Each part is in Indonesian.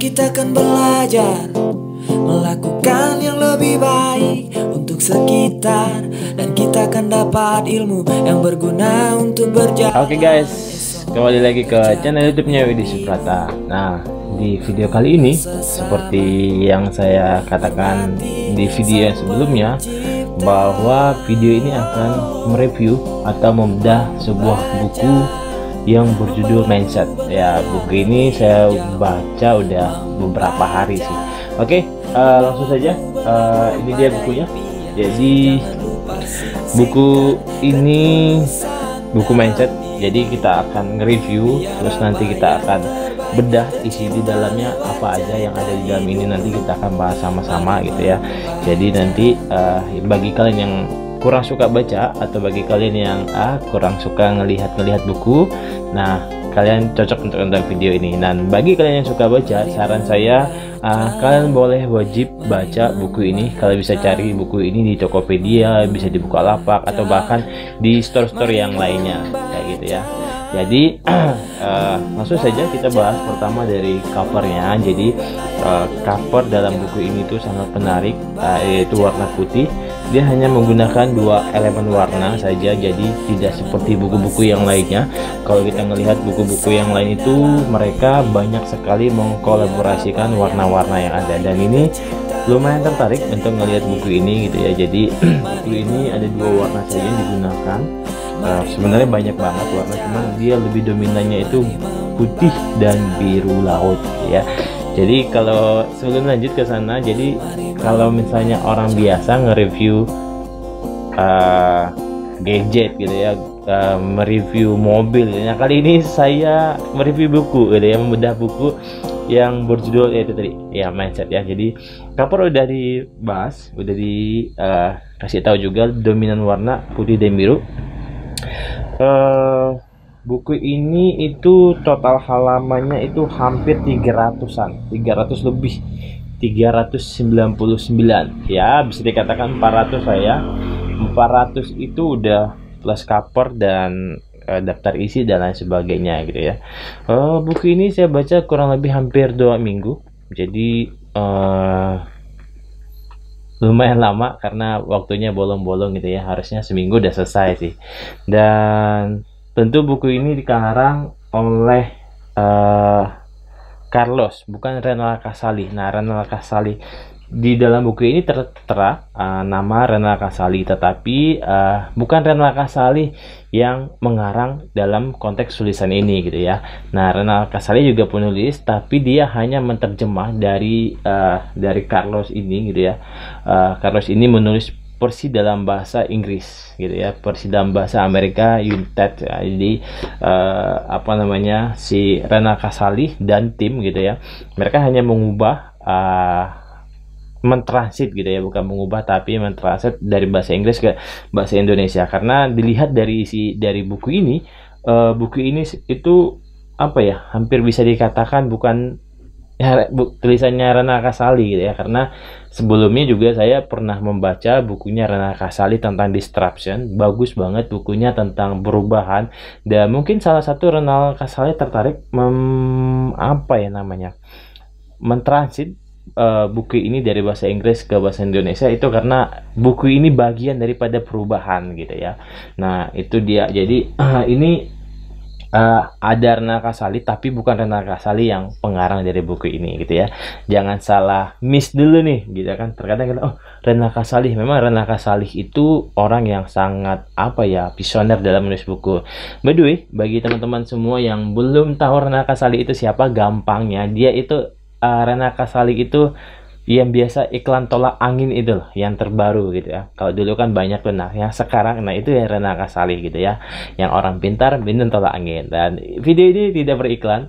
kita akan belajar melakukan yang lebih baik untuk sekitar, dan kita akan dapat ilmu yang berguna untuk berjalan. Oke guys, kembali lagi ke channel YouTube-nya Widhi Suprata. Nah, di video kali ini seperti yang saya katakan di video yang sebelumnya, bahwa video ini akan mereview atau membedah sebuah buku yang berjudul Mindset. Ya, buku ini saya baca udah beberapa hari sih. Oke, langsung saja. Ini dia bukunya. Jadi buku ini buku Mindset. Jadi kita akan nge-review, terus nanti kita akan bedah isi di dalamnya apa aja yang ada di dalam ini. Nanti kita akan bahas sama-sama gitu ya. Jadi nanti bagi kalian yang kurang suka baca, atau bagi kalian yang kurang suka ngelihat buku, nah kalian cocok untuk nonton video ini. Dan bagi kalian yang suka baca, saran saya kalian boleh wajib baca buku ini. Kalian bisa cari buku ini di Tokopedia, bisa di Bukalapak, atau bahkan di store-store yang lainnya kayak gitu ya. Jadi langsung saja kita bahas pertama dari covernya. Jadi cover dalam buku ini tuh sangat menarik, yaitu warna putih. Dia hanya menggunakan dua elemen warna saja, jadi tidak seperti buku-buku yang lainnya. Kalau kita melihat buku-buku yang lain itu mereka banyak sekali mengkolaborasikan warna-warna yang ada, dan ini lumayan tertarik untuk melihat buku ini gitu ya. Jadi buku ini ada dua warna saja yang digunakan. Sebenarnya banyak banget warna, cuman dia lebih dominannya itu putih dan biru laut ya. Jadi kalau sebelum lanjut ke sana, jadi kalau misalnya orang biasa nge-review gadget gitu ya, mereview mobil, ya kali ini saya mereview buku gitu ya, membedah buku yang berjudul yaitu tadi ya Mindset ya. Jadi cover udah dibahas, udah dikasih tahu juga dominan warna putih dan biru. Buku ini itu total halamannya itu hampir 300-an, 300 lebih, 399 ya, bisa dikatakan 400 saya. 400 itu udah plus cover dan daftar isi dan lain sebagainya gitu ya. Buku ini saya baca kurang lebih hampir 2 minggu, jadi lumayan lama karena waktunya bolong-bolong gitu ya. Harusnya seminggu udah selesai sih. Dan tentu buku ini dikarang oleh Carlos, bukan Renal Casali. Nah, Renal Casali di dalam buku ini tertera nama Renal Casali, tetapi bukan Renal Casali yang mengarang dalam konteks tulisan ini gitu ya. Nah, Renal Casali juga penulis, tapi dia hanya menerjemah dari Carlos ini gitu ya. Carlos ini menulis versi dalam bahasa Inggris gitu ya, versi dalam bahasa Amerika United ya. Jadi apa namanya, si Renal Casali dan tim gitu ya, mereka hanya mengubah mentransit gitu ya, bukan mengubah tapi mentransit dari bahasa Inggris ke bahasa Indonesia. Karena dilihat dari isi dari buku ini itu apa ya, hampir bisa dikatakan bukan ya, tulisannya Renal Casali gitu ya. Karena sebelumnya juga saya pernah membaca bukunya Renal Casali tentang disruption, bagus banget bukunya tentang perubahan. Dan mungkin salah satu Renal Casali tertarik mentransit buku ini dari bahasa Inggris ke bahasa Indonesia itu karena buku ini bagian daripada perubahan gitu ya. Nah, itu dia. Jadi ini ada Renal Casali, tapi bukan Renal Casali yang pengarang dari buku ini gitu ya. Jangan salah miss dulu nih gitu kan. Terkadang kita Renal Casali, memang Renal Casali itu orang yang sangat visioner dalam menulis buku. By the way, bagi teman-teman semua yang belum tahu Renal Casali itu siapa, gampangnya dia itu Renal Casali itu yang biasa iklan tolak angin itu loh, yang terbaru gitu ya. Kalau dulu kan banyak tuh, nah yang sekarang, nah itu ya Renal Casali gitu ya, yang orang pintar minum tolak angin. Dan video ini tidak beriklan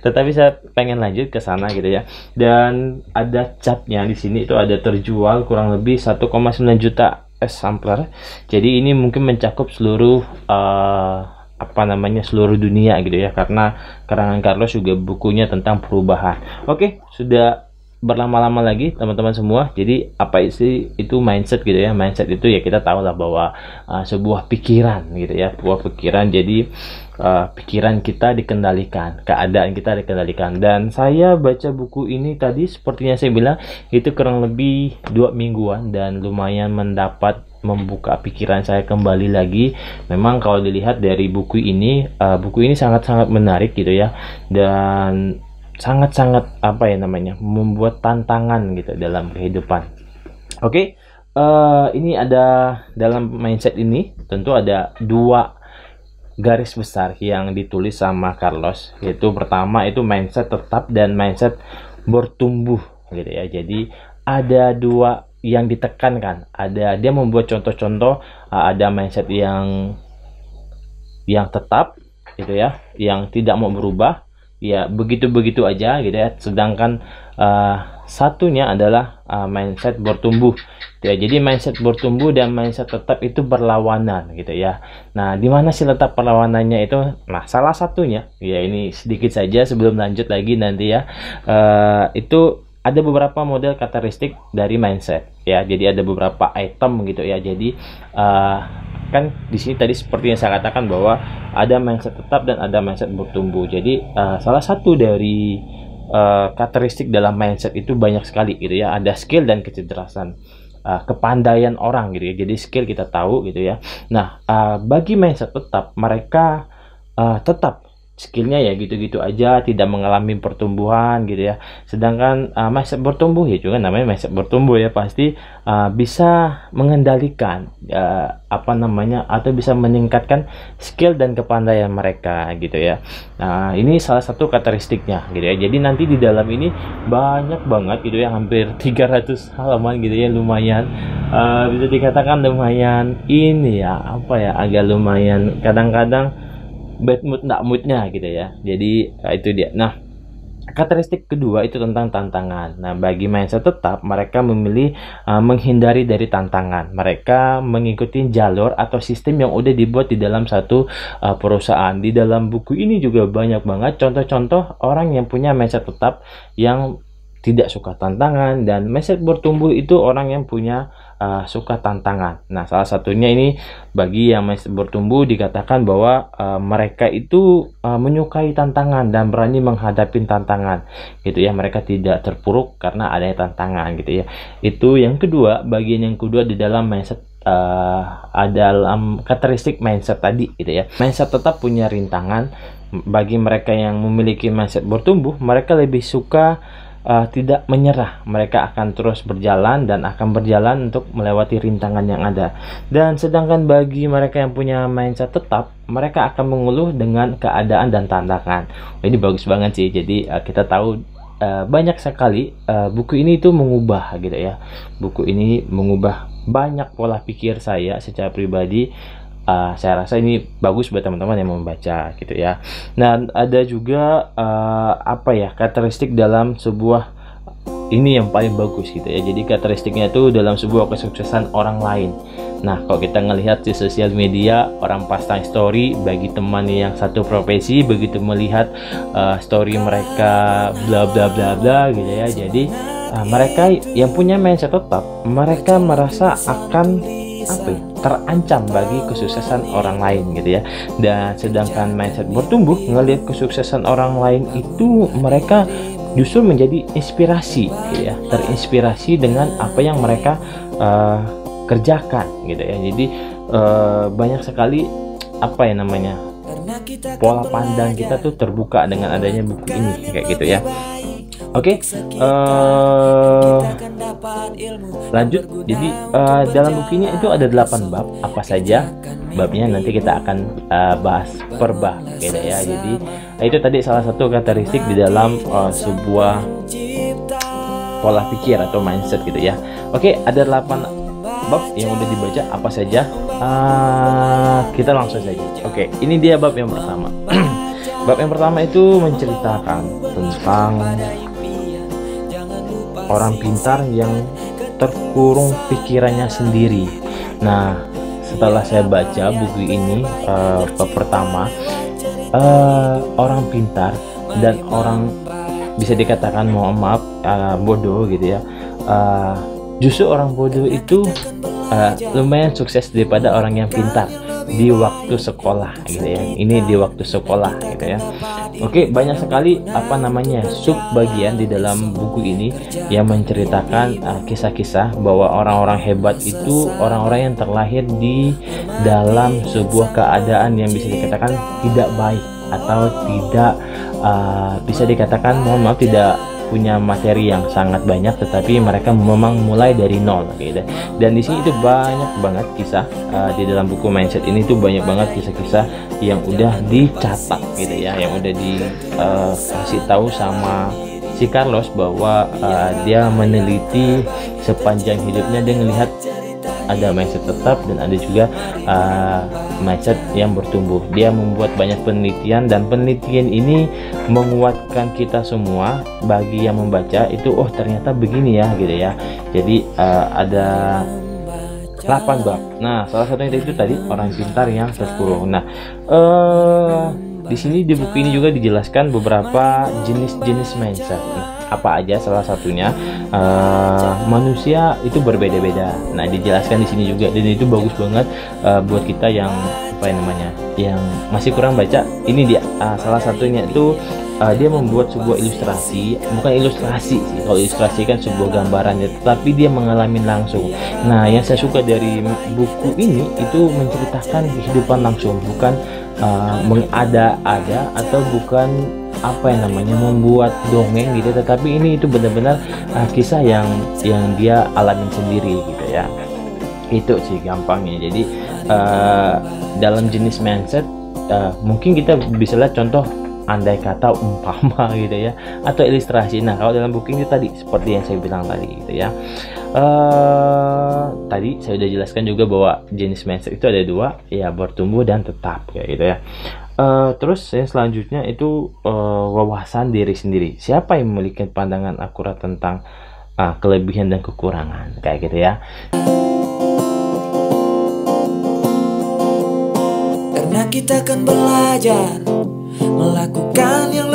tetapi saya pengen lanjut ke sana gitu ya. Dan ada catnya di sini, itu ada terjual kurang lebih 1,9 juta sampler. Jadi ini mungkin mencakup seluruh seluruh dunia gitu ya, karena karangan Carlos juga bukunya tentang perubahan. Oke, sudah berlama-lama lagi teman-teman semua. Jadi apa sih itu mindset gitu ya? Mindset itu ya kita tahu lah bahwa sebuah pikiran gitu ya, sebuah pikiran. Jadi pikiran kita dikendalikan, keadaan kita dikendalikan. Dan saya baca buku ini tadi sepertinya saya bilang itu kurang lebih 2 mingguan dan lumayan membuka pikiran saya kembali lagi. Memang kalau dilihat dari buku ini sangat-sangat menarik gitu ya, dan sangat-sangat membuat tantangan gitu dalam kehidupan. Oke, ini ada dalam mindset ini tentu ada 2 garis besar yang ditulis sama Carlos, yaitu pertama itu mindset tetap dan mindset bertumbuh gitu ya. Jadi ada 2 yang ditekankan. Dia membuat contoh-contoh, ada mindset yang tetap gitu ya, yang tidak mau berubah, ya begitu-begitu aja gitu ya. Sedangkan satunya adalah mindset bertumbuh ya. Jadi mindset bertumbuh dan mindset tetap itu berlawanan gitu ya. Nah, di mana sih letak perlawanannya itu? Nah, salah satunya ya, ini sedikit saja sebelum lanjut lagi nanti ya, itu ada beberapa model karakteristik dari mindset ya. Jadi ada beberapa item gitu ya. Jadi kan di sini tadi seperti yang saya katakan bahwa ada mindset tetap dan ada mindset bertumbuh. Jadi salah satu dari karakteristik dalam mindset itu banyak sekali gitu ya. Ada skill dan kecerdasan, kepandaian orang gitu ya. Jadi skill kita tahu gitu ya. Nah, bagi mindset tetap, mereka tetap skillnya ya gitu-gitu aja, tidak mengalami pertumbuhan gitu ya. Sedangkan mindset bertumbuh ya, juga namanya mindset bertumbuh ya, pasti bisa mengendalikan atau bisa meningkatkan skill dan kepandaian mereka gitu ya. Nah, ini salah satu karakteristiknya gitu ya. Jadi nanti di dalam ini banyak banget gitu ya, hampir 300 halaman gitu ya, lumayan bisa dikatakan lumayan ini ya, agak lumayan kadang-kadang bad mood moodnya gitu ya. Jadi itu dia. Nah, karakteristik kedua itu tentang tantangan. Nah, bagi mindset tetap, mereka memilih menghindari dari tantangan. Mereka mengikuti jalur atau sistem yang udah dibuat di dalam satu perusahaan. Di dalam buku ini juga banyak banget contoh-contoh orang yang punya mindset tetap yang tidak suka tantangan, dan mindset bertumbuh itu orang yang punya suka tantangan. Nah, salah satunya ini bagi yang mindset bertumbuh dikatakan bahwa mereka itu menyukai tantangan dan berani menghadapi tantangan gitu ya. Mereka tidak terpuruk karena adanya tantangan gitu ya. Itu yang kedua, bagian yang kedua di dalam mindset dalam karakteristik mindset tadi gitu ya. Mindset tetap punya rintangan. Bagi mereka yang memiliki mindset bertumbuh, mereka lebih suka tidak menyerah. Mereka akan terus berjalan dan akan berjalan untuk melewati rintangan yang ada. Dan sedangkan bagi mereka yang punya mindset tetap, mereka akan mengeluh dengan keadaan dan tantangan. Ini bagus banget sih. Jadi kita tahu banyak sekali buku ini itu mengubah gitu ya. Buku ini mengubah banyak pola pikir saya secara pribadi. Saya rasa ini bagus buat teman-teman yang membaca gitu ya. Nah, ada juga karakteristik dalam sebuah, ini yang paling bagus gitu ya. Jadi karakteristiknya itu dalam sebuah kesuksesan orang lain. Nah, kalau kita ngelihat di sosial media, orang pasang story bagi teman yang satu profesi, begitu melihat story mereka bla bla bla bla gitu ya. Jadi mereka yang punya mindset tetap, mereka merasa akan terancam bagi kesuksesan orang lain gitu ya. Dan sedangkan mindset bertumbuh, ngelihat kesuksesan orang lain itu mereka justru menjadi inspirasi gitu ya, terinspirasi dengan apa yang mereka kerjakan gitu ya. Jadi banyak sekali pola pandang kita tuh terbuka dengan adanya buku ini kayak gitu ya. Oke, lanjut. Jadi dalam buku ini itu ada 8 bab. Apa saja babnya nanti kita akan bahas per bab gitu ya. Jadi itu tadi salah satu karakteristik di dalam sebuah pola pikir atau mindset gitu ya. Oke, ada 8 bab yang udah dibaca. Apa saja? Kita langsung saja. Oke, ini dia bab yang pertama. Bab yang pertama itu menceritakan tentang orang pintar yang terkurung pikirannya sendiri. Nah, setelah saya baca buku ini bab pertama, orang pintar dan orang bisa dikatakan mohon maaf bodoh gitu ya. Justru orang bodoh itu lumayan sukses daripada orang yang pintar di waktu sekolah gitu ya. Ini di waktu sekolah gitu ya. Oke, banyak sekali sub bagian di dalam buku ini yang menceritakan kisah-kisah bahwa orang-orang hebat itu orang-orang yang terlahir di dalam sebuah keadaan yang bisa dikatakan tidak baik atau tidak bisa dikatakan tidak punya materi yang sangat banyak, tetapi mereka memang mulai dari nol gitu. Dan di sini itu banyak banget kisah di dalam buku mindset ini tuh banyak banget kisah-kisah yang udah dicatat gitu ya, yang udah dikasih tahu sama si Carlos bahwa dia meneliti sepanjang hidupnya, dia ngelihat ada mindset tetap dan ada juga mindset yang bertumbuh. Dia membuat banyak penelitian dan penelitian ini menguatkan kita semua bagi yang membaca itu, oh ternyata begini ya gitu ya. Jadi ada 8 bab. Nah, salah satunya itu tadi orang pintar yang terpuruk. Nah, di sini di buku ini juga dijelaskan beberapa jenis-jenis mindset. Apa aja? Salah satunya manusia itu berbeda-beda. Nah, dijelaskan di sini juga, dan itu bagus banget buat kita yang yang masih kurang baca. Ini dia salah satunya itu dia membuat sebuah ilustrasi, bukan ilustrasi sih, kalau ilustrasi kan sebuah gambaran ya, tetapi dia mengalami langsung. Nah, yang saya suka dari buku ini itu menceritakan kehidupan langsung, bukan mengada-ada atau bukan membuat dongeng gitu, tetapi ini itu benar-benar kisah yang dia alamin sendiri gitu ya. Itu sih gampangnya. Jadi dalam jenis mindset mungkin kita bisa lihat contoh andai kata, umpama gitu ya, atau ilustrasi. Nah, kalau dalam buku ini tadi seperti yang saya bilang tadi gitu ya, tadi saya sudah jelaskan juga bahwa jenis mindset itu ada 2 ya, bertumbuh dan tetap kayak gitu ya. Terus yang selanjutnya itu wawasan diri sendiri. Siapa yang memiliki pandangan akurat tentang kelebihan dan kekurangan kayak gitu ya. Karena kita akan belajar melakukan yang